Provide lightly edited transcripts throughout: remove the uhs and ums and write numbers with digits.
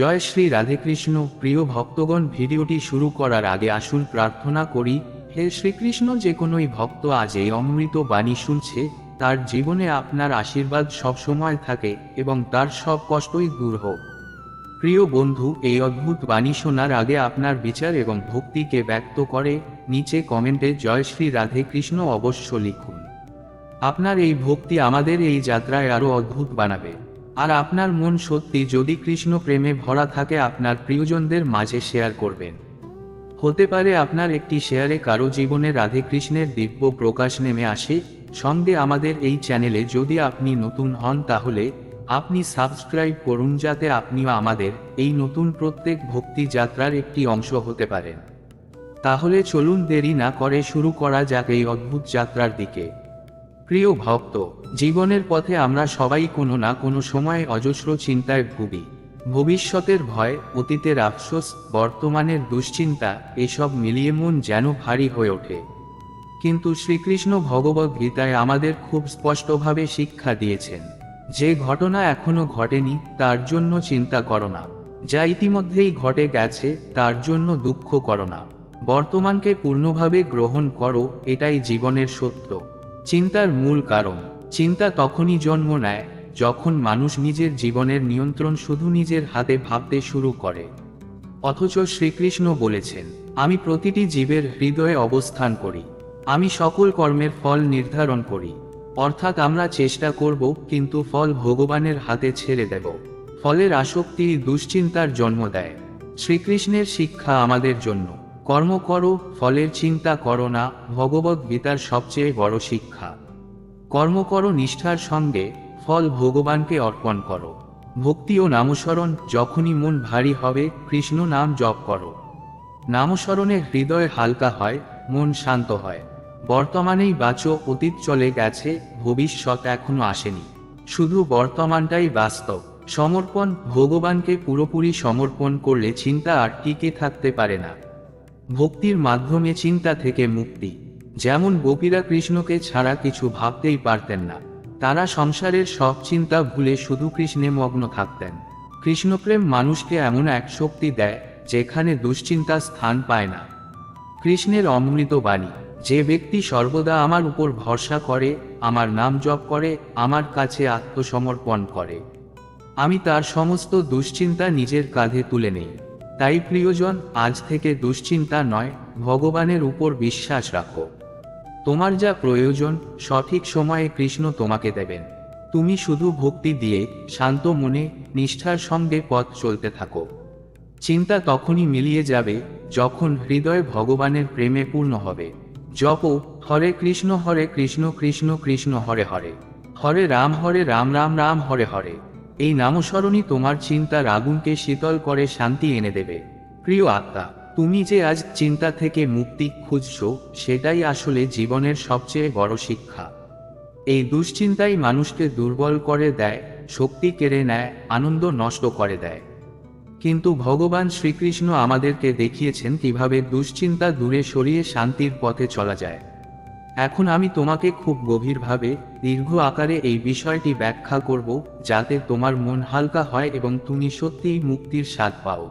জয় শ্রী রাধেকৃষ্ণ। প্রিয় ভক্তগণ, ভিডিওটি শুরু করার আগে আসুন প্রার্থনা করি। হে শ্রীকৃষ্ণ, যে কোনোই ভক্ত আজ এই অমৃত বাণী শুনছে, তার জীবনে আপনার আশীর্বাদ সবসময় থাকে এবং তার সব কষ্টই দূর হোক। প্রিয় বন্ধু, এই অদ্ভুত বাণী শোনার আগে আপনার বিচার এবং ভক্তিকে ব্যক্ত করে নিচে কমেন্টে জয় শ্রী রাধে কৃষ্ণ অবশ্য লিখুন। আপনার এই ভক্তি আমাদের এই যাত্রায় আরও অদ্ভুত বানাবে। আর আপনার মন সত্যি যদি কৃষ্ণ প্রেমে ভরা থাকে, আপনার প্রিয়জনদের মাঝে শেয়ার করবেন। হতে পারে আপনার একটি শেয়ারে কারো জীবনে রাধে কৃষ্ণের দিব্য প্রকাশ নেমে আসে। সঙ্গে আমাদের এই চ্যানেলে যদি আপনি নতুন হন, তাহলে আপনি সাবস্ক্রাইব করুন, যাতে আপনিও আমাদের এই নতুন প্রত্যেক ভক্তি যাত্রার একটি অংশ হতে পারেন। তাহলে চলুন দেরি না করে শুরু করা যাক এই অদ্ভুত যাত্রার দিকে। প্রিয় ভক্ত, জীবনের পথে আমরা সবাই কোনো না কোনো সময় অজস্র চিন্তায় ভুগি। ভবিষ্যতের ভয়, অতীতের আফসোস, বর্তমানের দুশ্চিন্তা, এসব মিলিয়ে মন যেন ভারী হয়ে ওঠে। কিন্তু শ্রীকৃষ্ণ ভগবদ্ গীতায় আমাদের খুব স্পষ্টভাবে শিক্ষা দিয়েছেন, যে ঘটনা এখনো ঘটেনি তার জন্য চিন্তা করো না, যা ইতিমধ্যেই ঘটে গেছে তার জন্য দুঃখ করো না। বর্তমানকে পূর্ণভাবে গ্রহণ করো, এটাই জীবনের সত্য। চিন্তার মূল কারণ, চিন্তা তখনই জন্ম নেয় যখন মানুষ নিজের জীবনের নিয়ন্ত্রণ শুধু নিজের হাতে ভাবতে শুরু করে। অথচ শ্রীকৃষ্ণ বলেছেন, আমি প্রতিটি জীবের হৃদয়ে অবস্থান করি, আমি সকল কর্মের ফল নির্ধারণ করি। অর্থাৎ আমরা চেষ্টা করব, কিন্তু ফল ভগবানের হাতে ছেড়ে দেব। ফলের আসক্তি দুশ্চিন্তার জন্ম দেয়। শ্রীকৃষ্ণের শিক্ষা আমাদের জন্য, কর্ম করো, ফলের চিন্তা করো না, ভগবদ্ গীতার সবচেয়ে বড় শিক্ষা। কর্ম করো নিষ্ঠার সঙ্গে, ফল ভগবানকে অর্পণ করো। ভক্তি ও নামস্মরণ, যখনই মন ভারী হবে কৃষ্ণ নাম জপ করো। নামস্মরণে হৃদয় হালকা হয়, মন শান্ত হয়। বর্তমানেই বাঁচো, অতীত চলে গেছে, ভবিষ্যৎ এখনো আসেনি, শুধু বর্তমানটাই বাস্তব। সমর্পণ, ভগবানকে পুরোপুরি সমর্পণ করলে চিন্তা আর টিকে থাকতে পারে না। ভক্তির মাধ্যমে চিন্তা থেকে মুক্তি। যেমন গোপীরা কৃষ্ণকে ছাড়া কিছু ভাবতেই পারতেন না, তারা সংসারের সব চিন্তা ভুলে শুধু কৃষ্ণে মগ্ন থাকতেন। কৃষ্ণপ্রেম মানুষকে এমন এক শক্তি দেয় যেখানে দুশ্চিন্তা স্থান পায় না। কৃষ্ণের অমৃত বাণী, যে ব্যক্তি সর্বদা আমার উপর ভরসা করে, আমার নাম জপ করে, আমার কাছে আত্মসমর্পণ করে, আমি তার সমস্ত দুশ্চিন্তা নিজের কাঁধে তুলে নেই। তাই প্রিয়জন, আজ থেকে দুশ্চিন্তা নয়, ভগবানের উপর বিশ্বাস রাখো। তোমার যা প্রয়োজন সঠিক সময়ে কৃষ্ণ তোমাকে দেবেন। তুমি শুধু ভক্তি দিয়ে শান্ত মনে নিষ্ঠার সঙ্গে পথ চলতে থাকো। চিন্তা তখনই মিলিয়ে যাবে যখন হৃদয় ভগবানের প্রেমে পূর্ণ হবে। জপো, হরে কৃষ্ণ কৃষ্ণ কৃষ্ণ হরে হরে, হরে রাম রাম রাম হরে হরে। এই নামস্মরণই তোমার চিন্তার আগুনকে শীতল করে শান্তি এনে দেবে। প্রিয় আত্মা, তুমি যে আজ চিন্তা থেকে মুক্তি খুঁজছো, সেটাই আসলে জীবনের সবচেয়ে বড় শিক্ষা। এই দুশ্চিন্তাই মানুষকে দুর্বল করে দেয়, শক্তি কেড়ে নেয়, আনন্দ নষ্ট করে দেয়। কিন্তু ভগবান শ্রীকৃষ্ণ আমাদেরকে দেখিয়েছেন কিভাবে দুশ্চিন্তা দূরে সরিয়ে শান্তির পথে চলা যায়। এখন আমি তোমাকে খুব গভীরভাবে, দীর্ঘ আকারে এই বিষয়টি ব্যাখ্যা করব, যাতে তোমার মন হালকা হয় এবং তুমি সত্যিই মুক্তির স্বাদ পাও।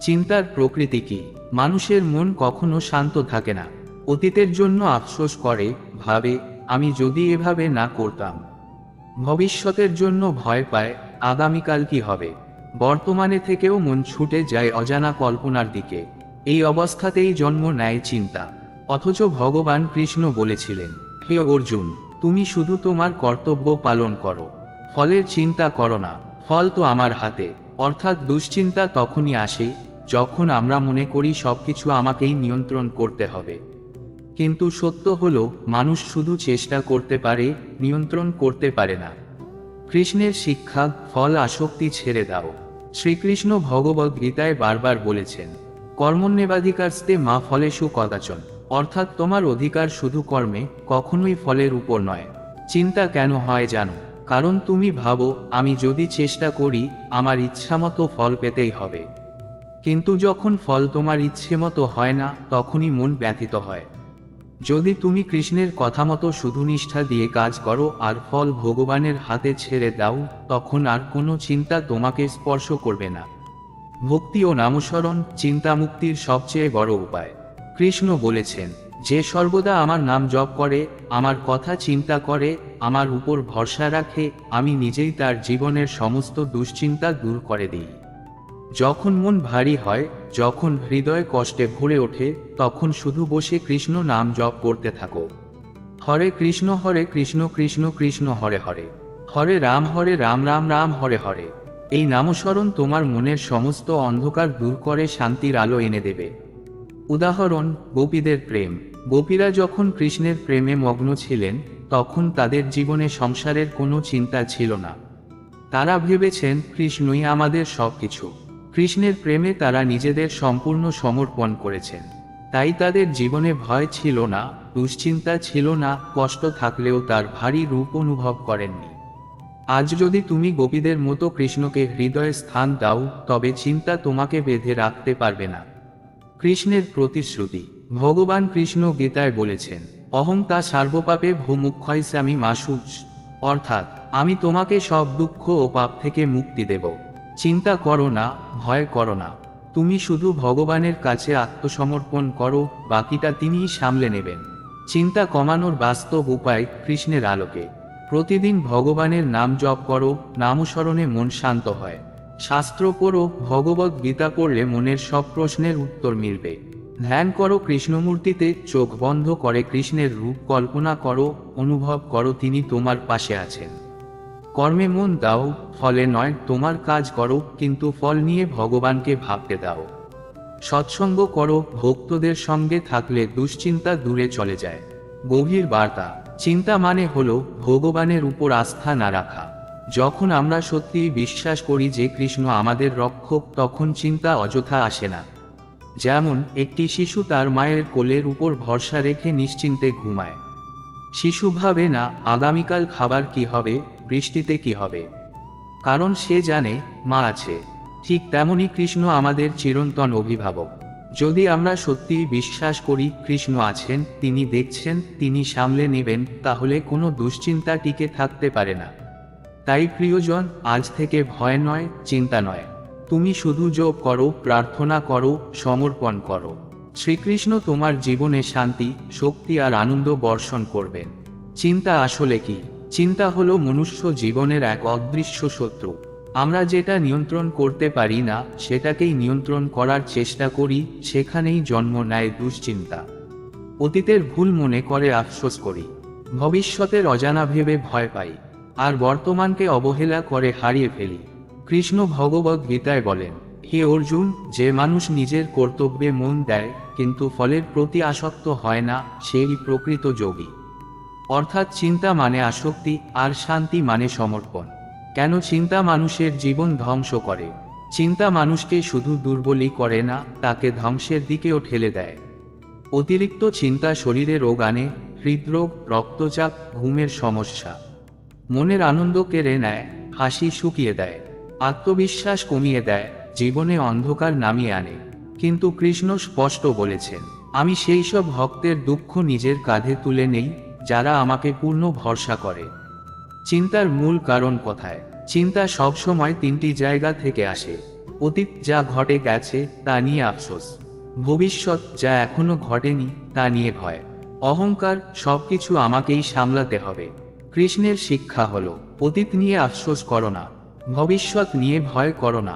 চিন্তার প্রকৃতি কি? মানুষের মন কখনো শান্ত থাকে না। অতীতের জন্য আফসোস করে, ভাবে, আমি যদি এভাবে না করতাম। ভবিষ্যতের জন্য ভয় পায়, আগামীকাল কি হবে। বর্তমানে থেকেও মন ছুটে যায় অজানা কল্পনার দিকে। এই অবস্থাতেই জন্ম নেয় চিন্তা। অথচ ভগবান কৃষ্ণ বলেছিলেন, হে অর্জুন, তুমি শুধু তোমার কর্তব্য পালন করো, ফলের চিন্তা করো না, ফল তো আমার হাতে। অর্থাৎ দুশ্চিন্তা তখনই আসে যখন আমরা মনে করি সবকিছু আমাকেই নিয়ন্ত্রণ করতে হবে। কিন্তু সত্য হলো, মানুষ শুধু চেষ্টা করতে পারে, নিয়ন্ত্রণ করতে পারে না। কৃষ্ণের শিক্ষা, ফল আসক্তি ছেড়ে দাও। শ্রীকৃষ্ণ ভগবদ্ গীতায় বারবার বলেছেন, কর্মণ্যেবাধিকারস্তে মা ফলেষু কদাচন। অর্থাৎ তোমার অধিকার শুধু কর্মে, কখনোই ফলের উপর নয়। চিন্তা কেন হয় জানো? কারণ তুমি ভাবো, আমি যদি চেষ্টা করি, আমার ইচ্ছামতো ফল পেতেই হবে। কিন্তু যখন ফল তোমার ইচ্ছে মতো হয় না, তখনই মন ব্যথিত হয়। যদি তুমি কৃষ্ণের কথা মতো শুধু নিষ্ঠা দিয়ে কাজ করো আর ফল ভগবানের হাতে ছেড়ে দাও, তখন আর কোনো চিন্তা তোমাকে স্পর্শ করবে না। ভক্তি ও নামস্মরণ চিন্তামুক্তির সবচেয়ে বড় উপায়। কৃষ্ণ বলেছেন, যে সর্বদা আমার নাম জপ করে, আমার কথা চিন্তা করে, আমার উপর ভরসা রাখে, আমি নিজেই তার জীবনের সমস্ত দুশ্চিন্তা দূর করে দিই। যখন মন ভারী হয়, যখন হৃদয় কষ্টে ভরে ওঠে, তখন শুধু বসে কৃষ্ণ নাম জপ করতে থাকো। হরে কৃষ্ণ কৃষ্ণ কৃষ্ণ হরে হরে, হরে রাম রাম রাম হরে হরে। এই নামস্মরণ তোমার মনের সমস্ত অন্ধকার দূর করে শান্তির আলো এনে দেবে। উদাহরণ, গোপীদের প্রেম। গোপীরা যখন কৃষ্ণের প্রেমে মগ্ন ছিলেন, তখন তাদের জীবনে সংসারের কোনো চিন্তা ছিল না। তারা ভেবেছেন কৃষ্ণই আমাদের সবকিছু। কৃষ্ণের প্রেমে তারা নিজেদের সম্পূর্ণ সমর্পণ করেছেন। তাই তাদের জীবনে ভয় ছিল না, দুশ্চিন্তা ছিল না, কষ্ট থাকলেও তার ভারী রূপ অনুভব করেননি। আজ যদি তুমি গোপীদের মতো কৃষ্ণকে হৃদয়ে স্থান দাও, তবে চিন্তা তোমাকে বেঁধে রাখতে পারবে না। কৃষ্ণের প্রতিশ্রুতি। ভগবান কৃষ্ণ গীতায় বলেছেন, অহং তা সার্বপাপে ভূমুক্ষয়স্যামি মা শুচ, অর্থাৎ আমি তোমাকে সব দুঃখ ও পাপ থেকে মুক্তি দেব। চিন্তা করো না, ভয় করো না। তুমি শুধু ভগবানের কাছে আত্মসমর্পণ করো, বাকিটা তিনিই সামলে নেবেন। চিন্তা কমানোর বাস্তব উপায় কৃষ্ণের আলোকে। প্রতিদিন ভগবানের নাম জপ করো, নামস্মরণে মন শান্ত হয়। শাস্ত্র পড়ো, ভগবদ গীতা পড়লে মনের সব প্রশ্নের উত্তর মিলবে। ধ্যান করো কৃষ্ণমূর্তিতে, চোখ বন্ধ করে কৃষ্ণের রূপ কল্পনা করো, অনুভব করো তিনি তোমার পাশে আছেন। কর্মে মন দাও, ফলে নয়, তোমার কাজ করো, কিন্তু ফল নিয়ে ভগবানকে ভাবতে দাও। সৎসঙ্গ করো, ভক্তদের সঙ্গে থাকলে দুশ্চিন্তা দূরে চলে যায়। গভীর বার্তা। চিন্তা মানে হলো ভগবানের উপর আস্থা না রাখা। যখন আমরা সত্যিই বিশ্বাস করি যে কৃষ্ণ আমাদের রক্ষক, তখন চিন্তা অযথা আসে না। যেমন একটি শিশু তার মায়ের কোলের উপর ভরসা রেখে নিশ্চিন্তে ঘুমায়। শিশু ভাবে না আগামীকাল খাবার কি হবে, বৃষ্টিতে কি হবে, কারণ সে জানে মা আছে। ঠিক তেমনি কৃষ্ণ আমাদের চিরন্তন অভিভাবক। যদি আমরা সত্যিই বিশ্বাস করি কৃষ্ণ আছেন, তিনি দেখছেন, তিনি সামলে নেবেন, তাহলে কোনো দুশ্চিন্তা টিকে থাকতে পারে না। তাই প্রিয়জন, আজ থেকে ভয় নয়, চিন্তা নয়। তুমি শুধু জপ করো, প্রার্থনা করো, সমর্পণ করো। শ্রীকৃষ্ণ তোমার জীবনে শান্তি, শক্তি আর আনন্দ বর্ষণ করবেন। চিন্তা আসলে কি? চিন্তা হলো মনুষ্য জীবনের এক অদৃশ্য শত্রু। আমরা যেটা নিয়ন্ত্রণ করতে পারি না, সেটাকেই নিয়ন্ত্রণ করার চেষ্টা করি, সেখানেই জন্ম নেয় দুশ্চিন্তা। অতীতের ভুল মনে করে আফসোস করি, ভবিষ্যতের অজানা ভেবে ভয় পাই, আর বর্তমানকে অবহেলা করে হারিয়ে ফেলি। কৃষ্ণ ভগবদ গীতায় বলেন, হে অর্জুন, যে মানুষ নিজের কর্তব্যে মন দেয় কিন্তু ফলের প্রতি আসক্ত হয় না, সেই প্রকৃত যোগী। অর্থাৎ চিন্তা মানে আসক্তি, আর শান্তি মানে সমর্পণ। কেন চিন্তা মানুষের জীবন ধ্বংস করে? চিন্তা মানুষকে শুধু দুর্বলই করে না, তাকে ধ্বংসের দিকেও ঠেলে দেয়। অতিরিক্ত চিন্তা শরীরে রোগ আনে, হৃদরোগ, রক্তচাপ, ঘুমের সমস্যা। মনের আনন্দ কেড়ে নেয়, হাসি শুকিয়ে দেয়, আত্মবিশ্বাস কমিয়ে দেয়, জীবনে অন্ধকার নামিয়ে আনে। কিন্তু কৃষ্ণ স্পষ্ট বলেছেন, আমি সেই সব ভক্তের দুঃখ নিজের কাঁধে তুলে নেই, যারা আমাকে পূর্ণ ভরসা করে। চিন্তার মূল কারণ কোথায়? চিন্তা সবসময় তিনটি জায়গা থেকে আসে। অতীত, যা ঘটে গেছে তা নিয়ে আফসোস। ভবিষ্যৎ, যা এখনো ঘটেনি তা নিয়ে ভয়। অহংকার, সবকিছু আমাকেই সামলাতে হবে। কৃষ্ণের শিক্ষা হলো, অতীত নিয়ে আফসোস করো না, ভবিষ্যৎ নিয়ে ভয় করো না,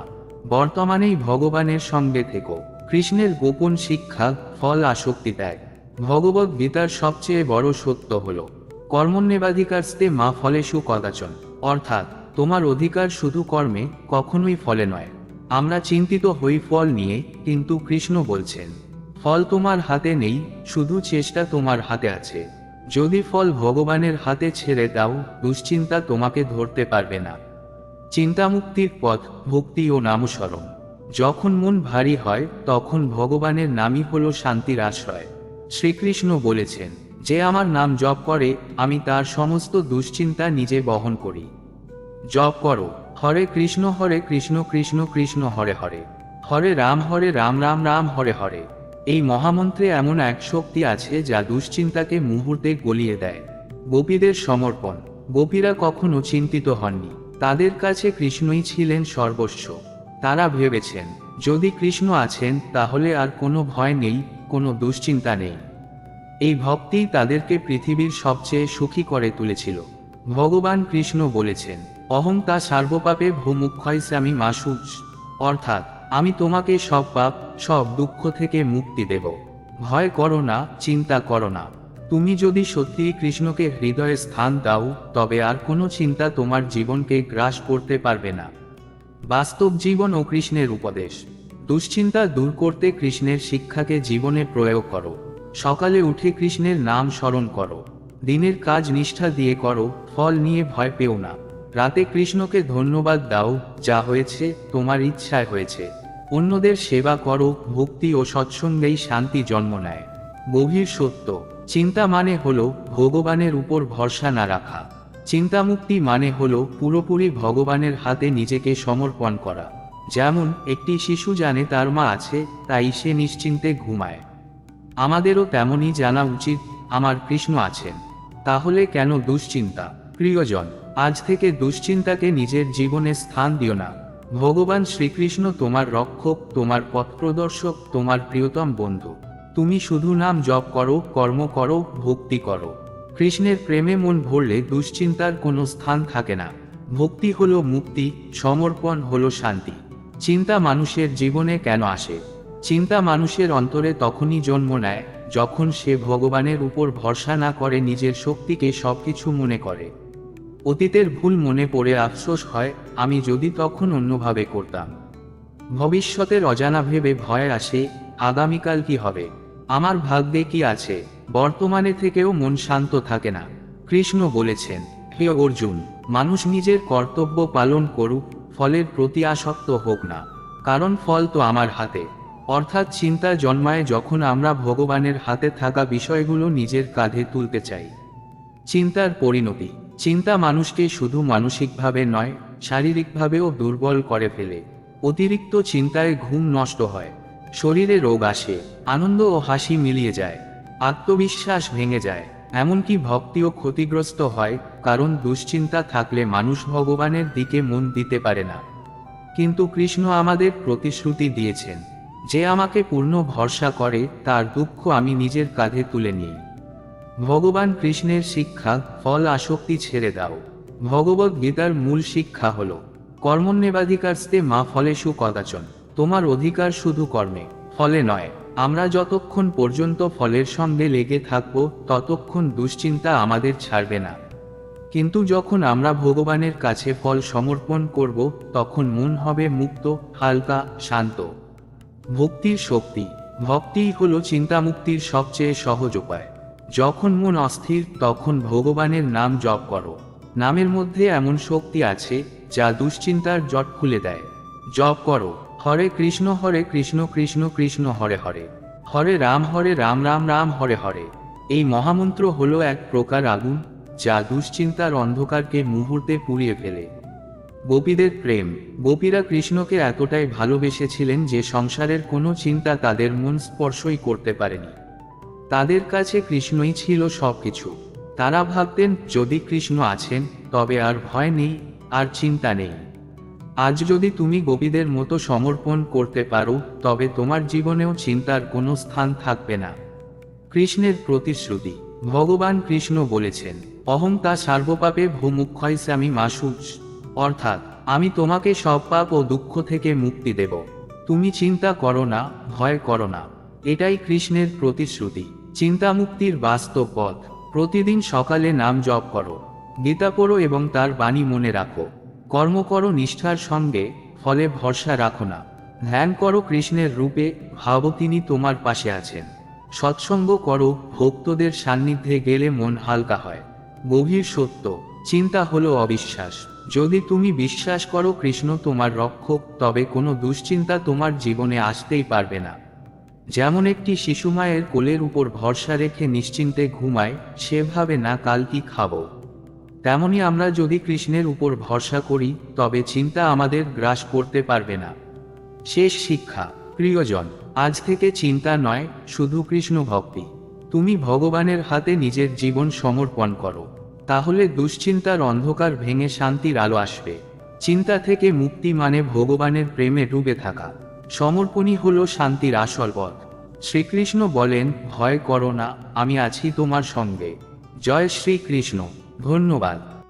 বর্তমানেই ভগবানের সঙ্গে থেকো। কৃষ্ণের গোপন শিক্ষা, ফল আসক্তি ত্যাগ। ভগবদ গীতার সবচেয়ে বড় সত্য হল, কর্মণ্যেবাধিকারস্তে মা ফলেষু কদাচন, অর্থাৎ তোমার অধিকার শুধু কর্মে, কখনোই ফলে নয়। আমরা চিন্তিত হই ফল নিয়ে, কিন্তু কৃষ্ণ বলছেন, ফল তোমার হাতে নেই, শুধু চেষ্টা তোমার হাতে আছে। যদি ফল ভগবানের হাতে ছেড়ে দাও, দুশ্চিন্তা তোমাকে ধরতে পারবে না। চিন্তামুক্তির পথ, ভক্তি ও নামস্মরণ। যখন মন ভারী হয়, তখন ভগবানের নামই হল শান্তির আশ্রয়। শ্রীকৃষ্ণ বলেছেন, যে আমার নাম জপ করে, আমি তার সমস্ত দুশ্চিন্তা নিজে বহন করি। জপ করো, হরে কৃষ্ণ কৃষ্ণ কৃষ্ণ হরে হরে, হরে রাম রাম রাম হরে হরে। এই মহামন্ত্রে এমন এক শক্তি আছে যা দুশ্চিন্তাকে মুহূর্তে গলিয়ে দেয়। গোপীদের সমর্পণ। গোপীরা কখনো চিন্তিত হননি, তাদের কাছে কৃষ্ণই ছিলেন সর্বস্ব। তারা ভেবেছেন, যদি কৃষ্ণ আছেন তাহলে আর কোনো ভয় নেই, কোনো দুশ্চিন্তা নেই। এই ভক্তিই তাদেরকে পৃথিবীর সবচেয়ে সুখী করে তুলেছিল। ভগবান কৃষ্ণ বলেছেন, অহং তা সার্বপাপে ভূমুক্ষয়স্যামি মা শুচ, অর্থাৎ আমি তোমাকে সব পাপ, সব দুঃখ থেকে মুক্তি দেব। ভয় করো না, চিন্তা করো না। তুমি যদি সত্যিই কৃষ্ণকে হৃদয়ে স্থান দাও, তবে আর কোনো চিন্তা তোমার জীবনকে গ্রাস করতে পারবে না। বাস্তব জীবন ও কৃষ্ণের উপদেশ। দুশ্চিন্তা দূর করতে কৃষ্ণের শিক্ষাকে জীবনে প্রয়োগ করো। সকালে উঠে কৃষ্ণের নাম স্মরণ করো। দিনের কাজ নিষ্ঠা দিয়ে করো, ফল নিয়ে ভয় পেও না। রাতে কৃষ্ণকে ধন্যবাদ দাও, যা হয়েছে তোমার ইচ্ছায় হয়েছে। অন্যদের সেবা করো, ভক্তি ও সৎসঙ্গেই শান্তি জন্ম নেয়। গভীর সত্য, চিন্তা মানে হলো ভগবানের উপর ভরসা না রাখা। চিন্তামুক্তি মানে হলো পুরোপুরি ভগবানের হাতে নিজেকে সমর্পণ করা। যেমন একটি শিশু জানে তার মা আছে, তাই সে নিশ্চিন্তে ঘুমায়। আমাদেরও তেমনই জানা উচিত, আমার কৃষ্ণ আছেন। তাহলে কেন দুশ্চিন্তা? প্রিয়জন, আজ থেকে দুশ্চিন্তাকে নিজের জীবনে স্থান দিও না। ভগবান শ্রীকৃষ্ণ তোমার রক্ষক, তোমার পথপ্রদর্শক, তোমার প্রিয়তম বন্ধু। তুমি শুধু নাম জপ করো, কর্ম করো, ভক্তি করো। কৃষ্ণের প্রেমে মন ভরলে দুশ্চিন্তার কোনো স্থান থাকে না। ভক্তি হলো মুক্তি, সমর্পণ হলো শান্তি। চিন্তা মানুষের জীবনে কেন আসে? চিন্তা মানুষের অন্তরে তখনই জন্ম নেয় যখন সে ভগবানের উপর ভরসা না করে নিজের শক্তিকে সবকিছু মনে করে। অতীতের ভুল মনে পড়ে আফসোস হয়, আমি যদি তখন অন্যভাবে করতাম। ভবিষ্যতের অজানা ভেবে ভয় আসে, আগামীকাল কি হবে, আমার ভাগ্যে কি আছে। বর্তমানে থেকেও মন শান্ত থাকে না। কৃষ্ণ বলেছেন, হে অর্জুন, মানুষ নিজের কর্তব্য পালন করুক, ফলের প্রতি আসক্ত হোক না, কারণ ফল তো আমার হাতে। অর্থাৎ চিন্তা জন্মায় যখন আমরা ভগবানের হাতে থাকা বিষয়গুলো নিজের কাঁধে তুলতে চাই। চিন্তার পরিণতি। চিন্তা মানুষকে শুধু মানসিকভাবে নয়, শারীরিকভাবেও দুর্বল করে ফেলে। অতিরিক্ত চিন্তায় ঘুম নষ্ট হয়, শরীরে রোগ আসে, আনন্দ ও হাসি মিলিয়ে যায়, আত্মবিশ্বাস ভেঙে যায়, এমনকি ভক্তিও ক্ষতিগ্রস্ত হয়। কারণ দুশ্চিন্তা থাকলে মানুষ ভগবানের দিকে মন দিতে পারে না। কিন্তু কৃষ্ণ আমাদের প্রতিশ্রুতি দিয়েছেন, যে আমাকে পূর্ণ ভরসা করে তার দুঃখ আমি নিজের কাঁধে তুলে নিই। ভগবান কৃষ্ণের শিক্ষা, ফল আসক্তি ছেড়ে দাও। ভগবদ গীতার মূল শিক্ষা হল, কর্মণ্যেবাধিকারস্তে মা ফলেষু কদাচন। তোমার অধিকার শুধু কর্মে, ফলে নয়। আমরা যতক্ষণ পর্যন্ত ফলের সঙ্গে লেগে থাকব, ততক্ষণ দুশ্চিন্তা আমাদের ছাড়বে না। কিন্তু যখন আমরা ভগবানের কাছে ফল সমর্পণ করব, তখন মন হবে মুক্ত, হালকা, শান্ত। ভক্তির শক্তি। ভক্তিই হলো চিন্তামুক্তির সবচেয়ে সহজ উপায়। যখন মন অস্থির, তখন ভগবানের নাম জপ করো। নামের মধ্যে এমন শক্তি আছে যা দুশ্চিন্তার জট খুলে দেয়। জপ করো, হরে কৃষ্ণ কৃষ্ণ কৃষ্ণ হরে হরে, হরে রাম রাম রাম হরে হরে। এই মহামন্ত্র হলো এক প্রকার আগুন, যা দুশ্চিন্তার অন্ধকারকে মুহূর্তে পুড়িয়ে ফেলে। গোপীদের প্রেম। গোপীরা কৃষ্ণকে এতটাই ভালোবেসেছিলেন যে সংসারের কোনো চিন্তা তাদের মন স্পর্শই করতে পারেনি। তাদের কাছে কৃষ্ণই ছিল সবকিছু। তারা ভাবতেন, যদি কৃষ্ণ আছেন তবে আর ভয় নেই, আর চিন্তা নেই। আজ যদি তুমি গোপীদের মতো সমর্পণ করতে পারো, তবে তোমার জীবনেও চিন্তার কোনো স্থান থাকবে না। কৃষ্ণের প্রতিশ্রুতি। ভগবান কৃষ্ণ বলেছেন, অহং তা সার্বপাপে ভূমুক্ষয়স্যামি মা শুচ, অর্থাৎ আমি তোমাকে সব পাপ ও দুঃখ থেকে মুক্তি দেব। তুমি চিন্তা করো না, ভয় করো না। এটাই কৃষ্ণের প্রতিশ্রুতি, চিন্তামুক্তির বাস্তব পথ। প্রতিদিন সকালে নাম জপ করো, গীতা পড়ো এবং তার বাণী মনে রাখো। কর্ম করো নিষ্ঠার সঙ্গে, ফলে ভরসা রাখো না। ধ্যান করো কৃষ্ণের রূপে, ভাবো তিনি তোমার পাশে আছেন। সৎসঙ্গ করো, ভক্তদের সান্নিধ্যে গেলে মন হালকা হয়। গভীর সত্য, চিন্তা হলো অবিশ্বাস। যদি তুমি বিশ্বাস করো কৃষ্ণ তোমার রক্ষক, তবে কোনো দুশ্চিন্তা তোমার জীবনে আসতেই পারবে না। যেমন একটি শিশু মায়ের কোলের উপর ভরসা রেখে নিশ্চিন্তে ঘুমায়, সে ভাবে না কাল কি খাবো। তেমনি আমরা যদি কৃষ্ণের উপর ভরসা করি, তবে চিন্তা আমাদের গ্রাস করতে পারবে না। শেষ শিক্ষা। প্রিয়জন, আজ থেকে চিন্তা নয়, শুধু কৃষ্ণ ভক্তি। তুমি ভগবানের হাতে নিজের জীবন সমর্পণ করো, তাহলে দুশ্চিন্তার অন্ধকার ভেঙে শান্তির আলো আসবে। চিন্তা থেকে মুক্তি মানে ভগবানের প্রেমে ডুবে থাকা। সমর্পণই হলো শান্তির আসল পথ। শ্রীকৃষ্ণ বলেন, ভয় করো না, আমি আছি তোমার সঙ্গে। জয় শ্রীকৃষ্ণ। ধন্যবাদ।